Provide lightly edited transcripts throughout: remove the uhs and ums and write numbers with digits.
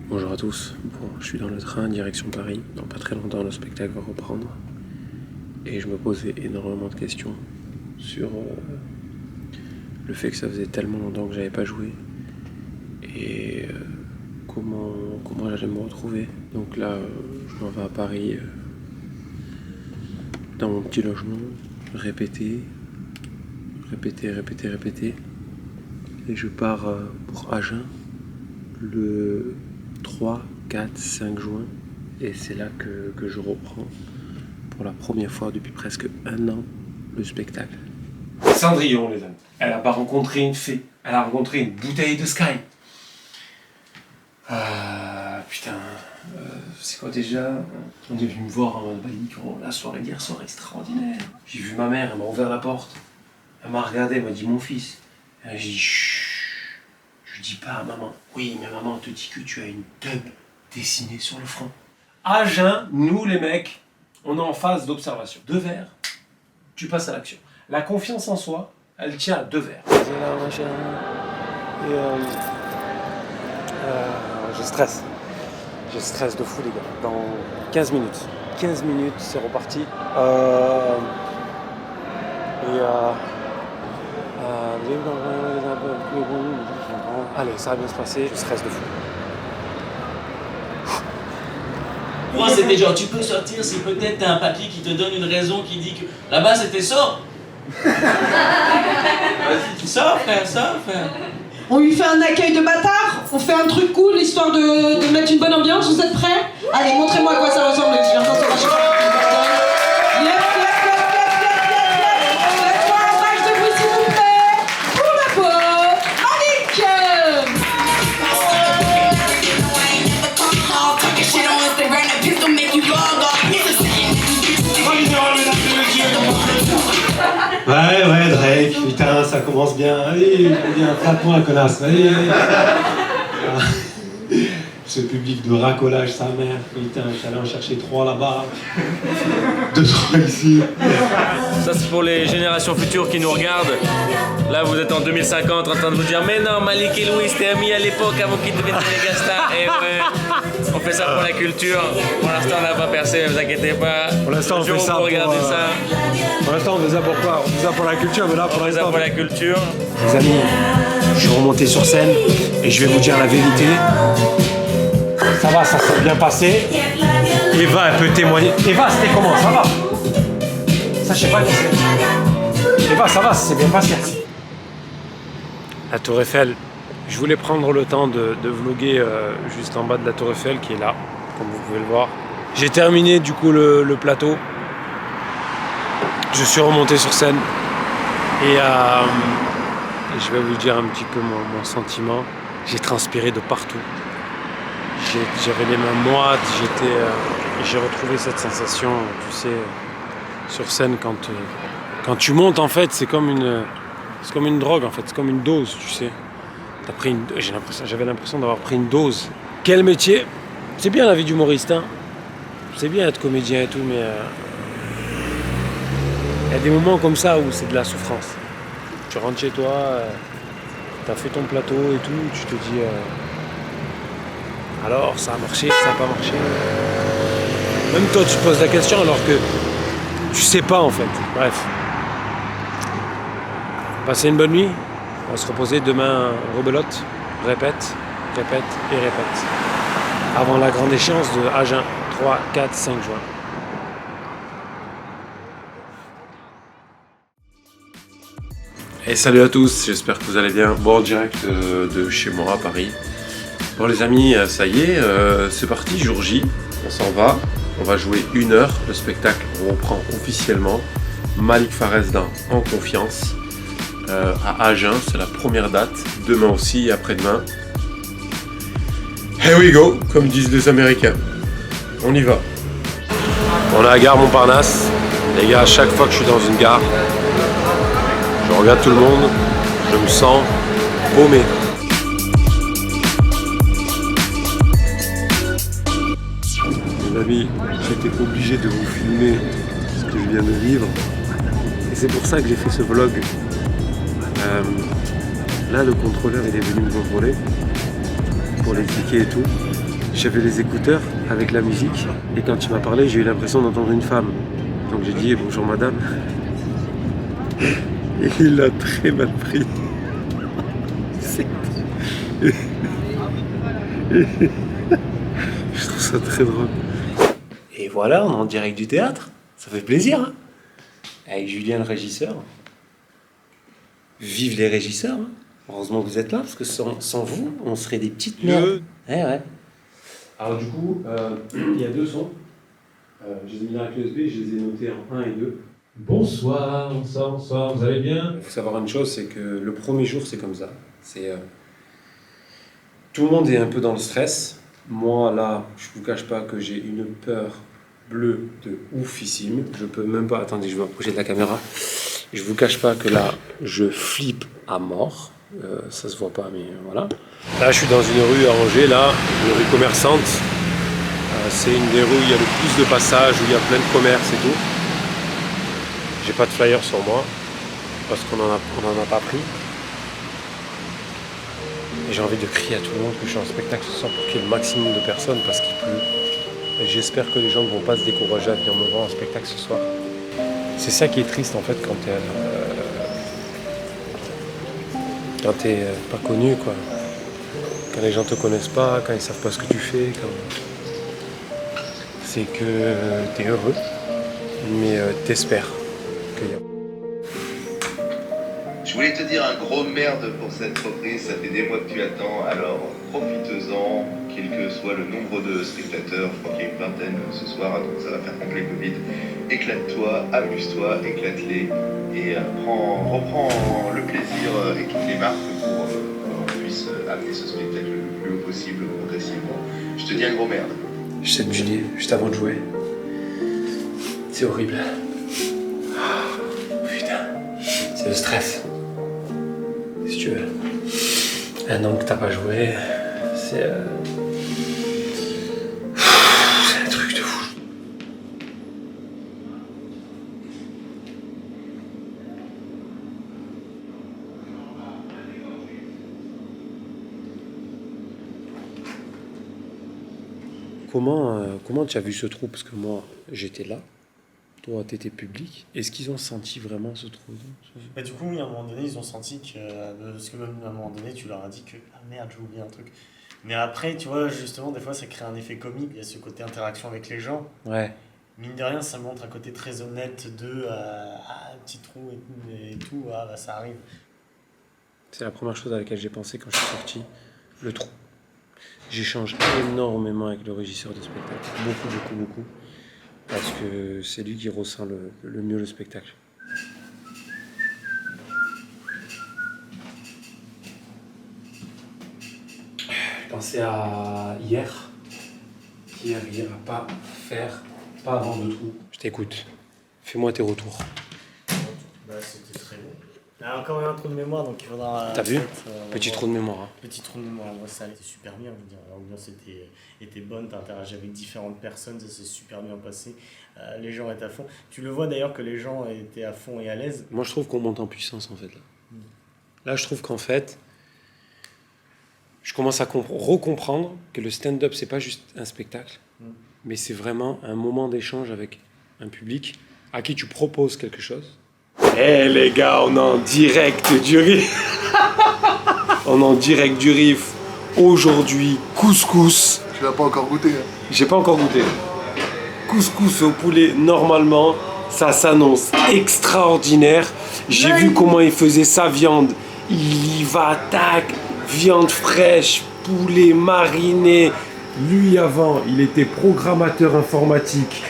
Bonjour à tous. Bon, je suis dans le train direction Paris. Dans pas très longtemps, le spectacle va reprendre. Et je me posais énormément de questions sur le fait que ça faisait tellement longtemps que j'avais pas joué. Et comment j'allais me retrouver. Donc là, je m'en vais à Paris dans mon petit logement, répéter. Et je pars pour Agen le 3, 4, 5 juin. Et c'est là que je reprends pour la première fois depuis presque un an le spectacle. Cendrillon, les amis. Elle a pas rencontré une fée. Elle a rencontré une bouteille de Sky. Putain, c'est quoi déjà? On est venu me voir en mode la soirée d'hier soir extraordinaire. J'ai vu ma mère, elle m'a ouvert la porte. Elle m'a regardé, elle m'a dit mon fils. Et j'ai dit chut. Je dis pas à maman. Oui, mais maman te dit que tu as une teub dessinée sur le front. À Agen, nous les mecs, on est en phase d'observation. 2 verres, tu passes à l'action. La confiance en soi, elle tient à 2 verres. Je stresse. Je stresse de fou, les gars. Dans 15 minutes. 15 minutes, c'est reparti. Allez, ça va bien se passer. Je stresse de fou. Moi, c'était genre, tu peux sortir si peut-être t'as un papier qui te donne une raison qui dit que là-bas c'était sort. Vas-y, sors, frère. On lui fait un accueil de bâtard, on fait un truc cool histoire de mettre une bonne ambiance, vous êtes prêts? Allez, montrez-moi à quoi ça ressemble les filles. Attends, ça va changer. Faites-moi un max de bruit s'il vous plaît. Pour la peau, Malik. Ouais, Drake, putain, ça commence bien. Allez, viens, frappe-moi, connasse. Allez. Ce public de racolage, sa mère, putain, je suis allé en chercher 3 là-bas. 2, 3 ici. Ça, c'est pour les générations futures qui nous regardent. Là, vous êtes en 2050 en train de vous dire mais non, Malik et Louis, c'était amis à l'époque avant qu'ils deviennent des gastars. Et ouais, on fait ça pour la culture. Pour l'instant, on n'a pas percé, ne vous inquiétez pas. Pour l'instant, on fait ça pour regarder ça. Pour l'instant, on fait ça pour quoi? On fait ça pour la culture, mais là, pour On fait ça l'instant... pour la culture. Les amis, je suis remonté sur scène et je vais vous dire la vérité. Ça va, ça s'est bien passé. Eva, elle peut témoigner. Eva, c'était comment? Ça va? Ça, je sais pas qui c'est. Eva, ça va, ça s'est bien passé. La Tour Eiffel. Je voulais prendre le temps de vlogger juste en bas de la Tour Eiffel qui est là, comme vous pouvez le voir. J'ai terminé du coup le plateau. Je suis remonté sur scène et je vais vous dire un petit peu mon sentiment. J'ai transpiré de partout. J'avais les mains moites, j'ai retrouvé cette sensation, tu sais, sur scène quand tu montes en fait, c'est comme une drogue en fait, c'est comme une dose, tu sais. J'avais l'impression d'avoir pris une dose. Quel métier? C'est bien la vie d'humoriste, hein. C'est bien être comédien et tout, mais il y a des moments comme ça où c'est de la souffrance. Tu rentres chez toi, t'as fait ton plateau et tout, tu te dis alors ça a marché, ça n'a pas marché. Même toi tu te poses la question alors que tu sais pas en fait. Bref. Passez une bonne nuit. On va se reposer demain, rebelote, répète. Avant la grande échéance de Agen, 3, 4, 5 juin. Et salut à tous, j'espère que vous allez bien. Bon, en direct de chez moi à Paris. Bon les amis, ça y est, c'est parti, jour J, on s'en va. On va jouer 1 heure, le spectacle reprend officiellement. Malik Faresdin en confiance. À Agen, c'est la première date. Demain aussi et après-demain. Here we go, comme disent les Américains. On y va. On est à Gare Montparnasse. Les gars, à chaque fois que je suis dans une gare, je regarde tout le monde, je me sens paumé. Les amis, j'étais obligé de vous filmer ce que je viens de vivre. Et c'est pour ça que j'ai fait ce vlog. Là, le contrôleur il est venu me contrôler pour les tickets et tout. J'avais les écouteurs avec la musique et quand il m'a parlé, j'ai eu l'impression d'entendre une femme. Donc j'ai dit bonjour madame. Et il l'a très mal pris. Je trouve ça très drôle. Et voilà, on est en direct du théâtre. Ça fait plaisir. Hein, avec Julien le régisseur. Vive les régisseurs. Hein. Heureusement que vous êtes là, parce que sans vous, on serait des petites merdes. Ouais. Alors du coup, il y a 2 sons. Je les ai mis dans la clé USB, je les ai notés en 1 et 2. Bonsoir, vous allez bien? Il faut savoir une chose, c'est que le premier jour, c'est comme ça. Tout le monde est un peu dans le stress. Moi, là, je vous cache pas que j'ai une peur bleue de oufissime. Je peux même pas... Attendez, je vais m'approcher de la caméra. Je vous cache pas que là, je flippe à mort. Ça se voit pas, mais voilà. Là, je suis dans une rue à Angers, là, une rue commerçante. C'est une des rues où il y a le plus de passages, où il y a plein de commerces et tout. J'ai pas de flyer sur moi, parce qu'on en a pas pris. Et j'ai envie de crier à tout le monde que je suis en spectacle ce soir pour qu'il y ait le maximum de personnes, parce qu'il pleut. Et j'espère que les gens ne vont pas se décourager à venir me voir en spectacle ce soir. C'est ça qui est triste en fait quand t'es pas connu, quoi. Quand les gens te connaissent pas, quand ils savent pas ce que tu fais, c'est que t'es heureux, mais t'espères qu'il y a... Je voulais te dire un gros merde pour cette reprise, ça fait des mois que tu attends, alors profite-en, quel que soit le nombre de spectateurs, je crois qu'il y a une vingtaine ce soir, donc ça va faire complet Covid. Éclate-toi, amuse-toi, éclate-les, et reprends le plaisir et toutes les marques pour qu'on puisse amener ce spectacle le plus haut possible progressivement. Je te dis un gros merde. Je sais me gêner juste avant de jouer. C'est horrible. Putain, c'est le stress. Si tu veux. 1 an que t'as pas joué, c'est un truc de fou. Comment tu as vu ce trou? Parce que moi, j'étais là. Toi, t'étais public. Est-ce qu'ils ont senti vraiment ce trou? Bah, du coup, oui, à un moment donné, ils ont senti que... Parce que même à un moment donné, tu leur as dit que... Ah merde, j'ai oublié un truc. Mais après, tu vois, justement, des fois, ça crée un effet comique. Il y a ce côté interaction avec les gens. Ouais. Mine de rien, ça montre un côté très honnête de... un petit trou et tout, ah bah ça arrive. C'est la première chose à laquelle j'ai pensé quand je suis sorti. Le trou. J'échange énormément avec le régisseur du spectacle. Beaucoup. Parce que c'est lui qui ressent le mieux le spectacle. Je pensais à hier. Hier, pas avant de trou. Je t'écoute. Fais-moi tes retours. Bah, c'était très bon. Il y a encore eu un trou de mémoire, donc il faudra... T'as vu? Petit trou de mémoire. Hein. Petit trou de mémoire, moi ça allait super bien, je veux dire. L'ambiance était bonne, t'as interagi avec différentes personnes, ça s'est super bien passé. Les gens étaient à fond. Tu le vois d'ailleurs que les gens étaient à fond et à l'aise. Moi je trouve qu'on monte en puissance en fait là. Là je trouve qu'en fait, je commence à recomprendre que le stand-up c'est pas juste un spectacle, mais c'est vraiment un moment d'échange avec un public à qui tu proposes quelque chose. Eh les gars, on est en direct du riff. On est en direct du riff. Aujourd'hui, couscous. Tu l'as pas encore goûté, hein? J'ai pas encore goûté. Couscous au poulet, normalement, ça s'annonce extraordinaire. J'ai vu comment il faisait sa viande. Il y va, tac, viande fraîche, poulet mariné. Lui, avant, il était programmateur informatique.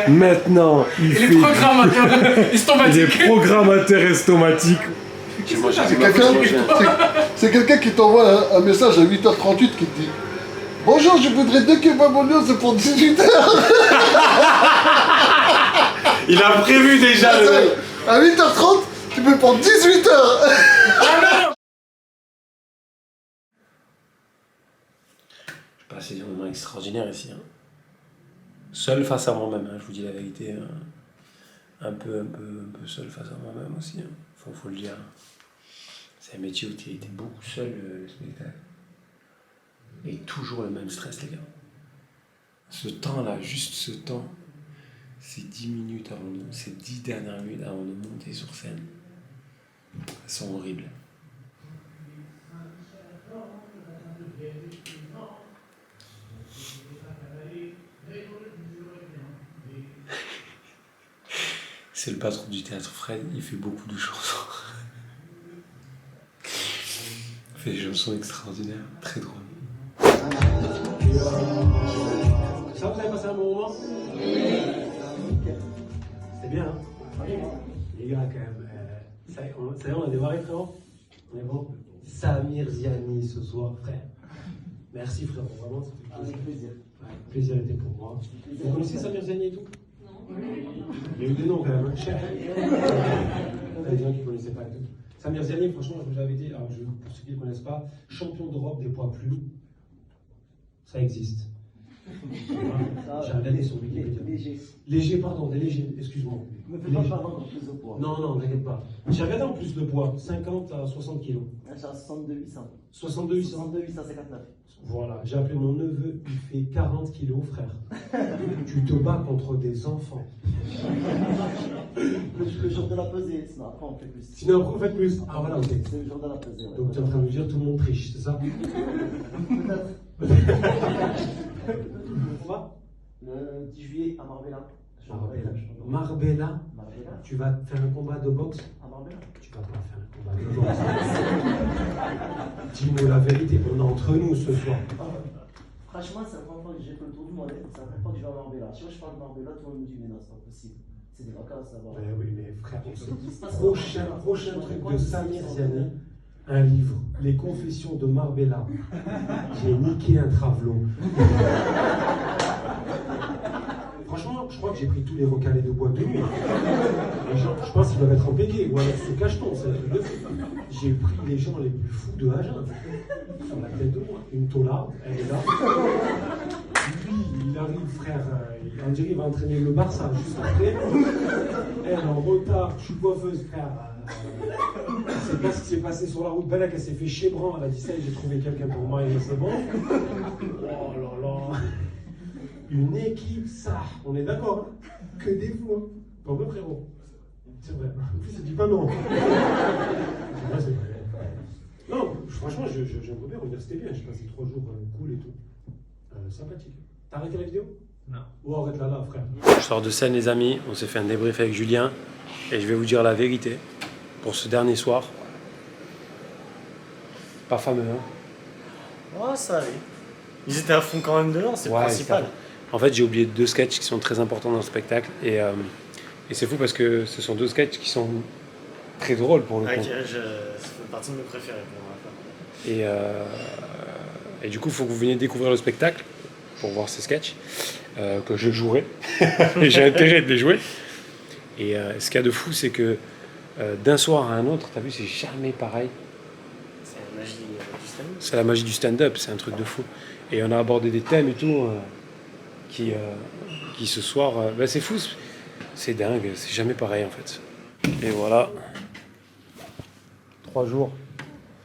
Maintenant, il est programmateur estomatique. C'est quelqu'un qui t'envoie un message à 8h38 qui te dit « Bonjour, je voudrais 2 kebabs oignons, c'est pour 18h » Il a prévu déjà le... À 8h30, tu peux prendre 18h. J'ai passé des moments extraordinaires ici. Hein. Seul face à moi-même, hein, je vous dis la vérité. Hein. Un peu seul face à moi-même aussi. Hein. Faut le dire. C'est un métier où t'es beaucoup seul, le spectacle. Et toujours le même stress, les gars. Ce temps-là, juste ce temps, c'est 10 minutes avant de... C'est 10 dernières minutes avant de monter sur scène. Elles sont horribles. C'est le patron du théâtre Fred, il fait beaucoup de chansons. Il fait des chansons extraordinaires, très drôles. Ça, vous avez passé un bon moment? C'est bien, hein? Les gars, quand même, ça y est, on a démarré, frérot? On est bon? Samir Ziani ce soir, frère. Merci, frérot, vraiment, ça fait plaisir. Avec plaisir. Ouais, le plaisir était pour moi. Vous connaissez Samir Ziani et tout? Non. Il y a eu des noms, quand même, cher. Il y a des gens qui ne connaissaient pas tout. Samir Ziani, franchement, je vous l'avais dit, alors pour ceux qui ne connaissent pas, champion d'Europe des poids plumes. Ça existe. J'ai regardé sur Wikipédia. Léger, pardon, des légers, excuse-moi. Ne fais pas parler en plus de poids. Non, t'inquiète pas. J'ai regardé en plus de poids, 50 à 60 kilos. J'ai 62 800. 62 800. 62 859. Voilà, j'ai appelé mon neveu, il fait 40 kilos, frère. Tu te bats contre des enfants. Le jour de la pesée, sinon après on fait plus. Sinon après on fait plus. Ah voilà, ok. C'est le jour de la pesée, ouais. Donc tu es en train de me dire tout le monde triche, c'est ça? Peut-être. On va? Le 10 juillet à Marbella. Marbella. Tu vas faire un combat de boxe? À Marbella. Tu vas pas faire un combat de boxe. Dis-moi la vérité, on est entre nous ce soir. Franchement, c'est la première fois que j'ai fait le tour du monde. C'est la première fois que je vais à Marbella. Si je parle de Marbella, tout le monde me dit mais non, c'est pas possible. C'est des vacances là-bas. Oui, mais frère, prochain truc de Samir Ziani, un livre, Les Confessions de Marbella. J'ai niqué un travelot. Franchement, je crois que j'ai pris tous les recalés de boîte de nuit. Les gens, je pense qu'ils doivent être en pégé, ou alors c'est cacheton, c'est un truc de fou. J'ai pris les gens les plus fous de Agen, sur la tête de moi. Une taularde, elle est là. Lui, il arrive, frère, on dirait qu'il va entraîner le Barça juste après. Elle en retard, je suis coiffeuse, frère. Je sais pas ce qui s'est passé sur la route. Bella, elle s'est fait chébran, elle a dit ça, j'ai trouvé quelqu'un pour moi et c'est bon. Oh là là. Une équipe, ça, on est d'accord, hein? Que des fous, hein? Pas vrai, frérot. C'est vrai. En plus, ça dit pas non. C'est vrai, c'est vrai. Non, franchement, j'aimerais bien revenir, c'était bien. J'ai passé 3 jours cool et tout. Sympathique. T'as arrêté la vidéo? Non. Oh, arrête là, frère. Je sors de scène, les amis. On s'est fait un débrief avec Julien. Et je vais vous dire la vérité. Pour ce dernier soir, pas fameux, hein? Oh, ça allait. Ils étaient à fond quand même dedans, c'est le principal. En fait, j'ai oublié 2 sketchs qui sont très importants dans le spectacle. Et c'est fou parce que ce sont 2 sketchs qui sont très drôles pour le coup. Ok, ça fait partie de mes préférés pour moi. Et du coup, il faut que vous veniez découvrir le spectacle pour voir ces sketchs que je jouerai. Et j'ai intérêt de les jouer. Et ce qu'il y a de fou, c'est que d'un soir à un autre, t'as vu, c'est jamais pareil. C'est la magie du stand-up. C'est la magie du stand-up, c'est un truc de fou. Et on a abordé des thèmes et tout qui ce soir, c'est fou, c'est dingue, c'est jamais pareil en fait. Et voilà, 3 jours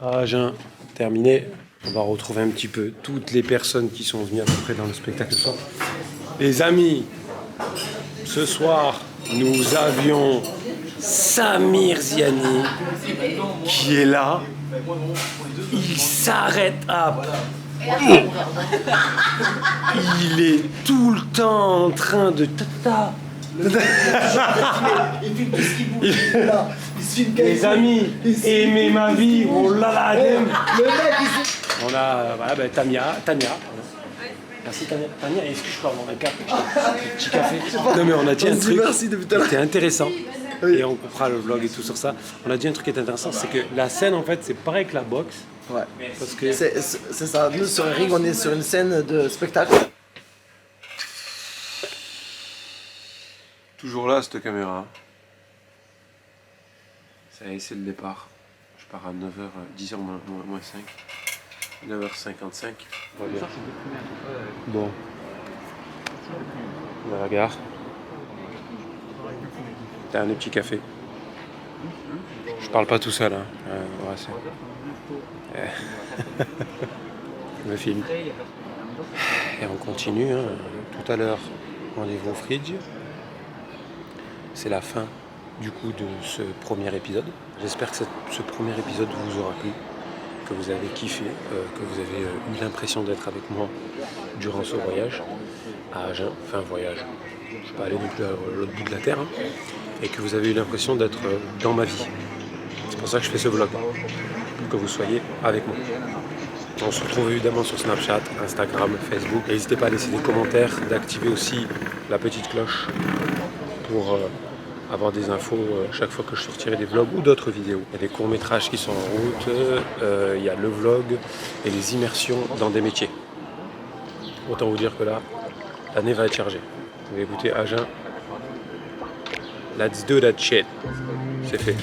à Agen, terminé. On va retrouver un petit peu toutes les personnes qui sont venues à peu près dans le spectacle ce soir. Les amis, ce soir, nous avions Samir Ziani qui est là. Il s'arrête à... Il est tout le temps en train de... Il filme tout ce qui bouge. Les amis, aimez ma vie, oh là là, Le mec, on a Tania. Merci Tania, est-ce que je peux avoir un petit café? Non mais on a dit un truc qui était intéressant. Et on comprend le vlog et tout sur ça. On a dit un truc qui est intéressant, c'est que la scène en fait c'est pareil que la boxe. Ouais. Parce que c'est ça. Nous sur un ring, on est sur une scène de spectacle. toujours là cette caméra. Ça y est, c'est le départ. Je pars à 9h, 10h moins 5. 9h55. Bon. On est à la gare. T'as un petit café. Je parle pas tout seul, hein. Ouais, le film. Et on continue, hein. Tout à l'heure, rendez-vous au Fridge. C'est la fin du coup de ce premier épisode. J'espère que ce premier épisode vous aura plu, que vous avez kiffé, que vous avez eu l'impression d'être avec moi durant ce voyage à Agen, enfin voyage, je ne suis pas allé non plus à l'autre bout de la terre, hein, et que vous avez eu l'impression d'être dans ma vie. C'est pour ça que je fais ce vlog, pour que vous soyez avec moi. On se retrouve évidemment sur Snapchat, Instagram, Facebook. N'hésitez pas à laisser des commentaires, d'activer aussi la petite cloche pour avoir des infos chaque fois que je sortirai des vlogs ou d'autres vidéos. Il y a des courts-métrages qui sont en route, il y a le vlog et les immersions dans des métiers. Autant vous dire que là, l'année va être chargée. Vous allez écouter Agen. Let's do that shit. C'est fait.